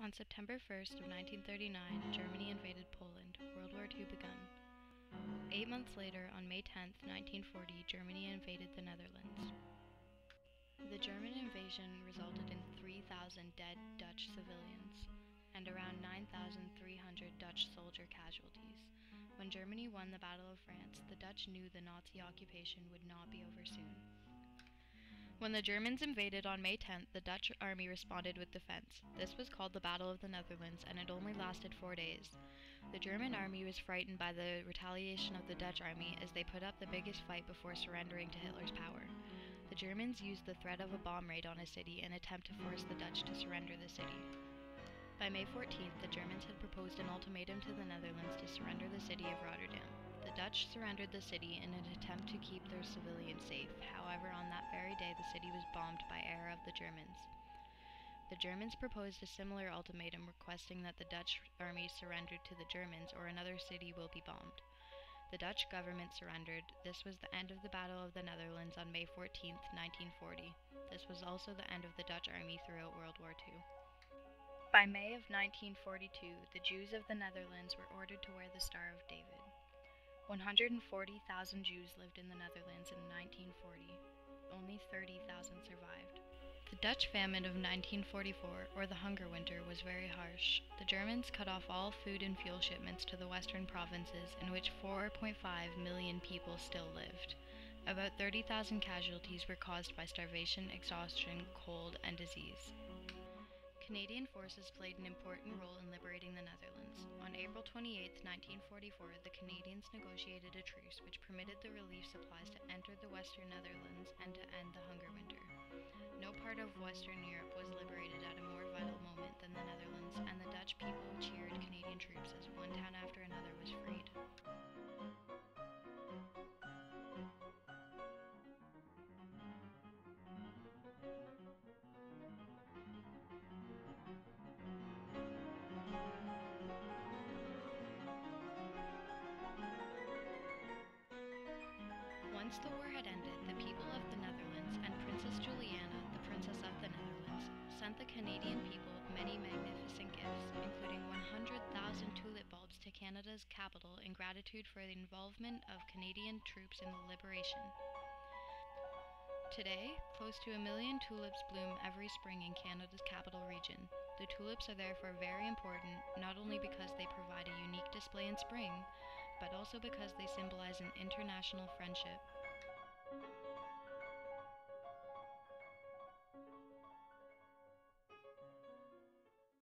On September 1st of 1939, Germany invaded Poland. World War II begun. 8 months later, on May 10th, 1940, Germany invaded the Netherlands. The German invasion resulted in 3,000 dead Dutch civilians and around 9,300 Dutch soldier casualties. When Germany won the Battle of France, the Dutch knew the Nazi occupation would not be over soon. When the Germans invaded on May 10th, the Dutch army responded with defense. This was called the Battle of the Netherlands, and it only lasted 4 days. The German army was frightened by the retaliation of the Dutch army as they put up the biggest fight before surrendering to Hitler's power. The Germans used the threat of a bomb raid on a city in an attempt to force the Dutch to surrender the city. By May 14th, the Germans had proposed an ultimatum to the Netherlands to surrender the city of Rotterdam. The Dutch surrendered the city in an attempt to keep their civilians safe. However, on that very day, the city was bombed by air of the Germans. The Germans proposed a similar ultimatum requesting that the Dutch army surrendered to the Germans or another city will be bombed. The Dutch government surrendered. This was the end of the Battle of the Netherlands on May 14th, 1940. This was also the end of the Dutch army throughout World War II. By May of 1942, the Jews of the Netherlands were ordered to wear the Star of David. 140,000 Jews lived in the Netherlands in 1940. Only 30,000 survived. The Dutch famine of 1944, or the Hunger Winter, was very harsh. The Germans cut off all food and fuel shipments to the western provinces, in which 4.5 million people still lived. About 30,000 casualties were caused by starvation, exhaustion, cold, and disease. Canadian forces played an important role in liberating the Netherlands. On April 28, 1944, the Canadians negotiated a truce which permitted the relief supplies to enter the Western Netherlands and to end the Hunger Winter. No part of Western Europe was liberated at a more vital moment than the Netherlands, and the Dutch people cheered Canadian troops as one town after another was freed. Once the war had ended, the people of the Netherlands and Princess Juliana, the Princess of the Netherlands, sent the Canadian people many magnificent gifts, including 100,000 tulip bulbs to Canada's capital in gratitude for the involvement of Canadian troops in the liberation. Today, close to 1 million tulips bloom every spring in Canada's capital region. The tulips are therefore very important, not only because they provide a unique display in spring, but also because they symbolize an international friendship.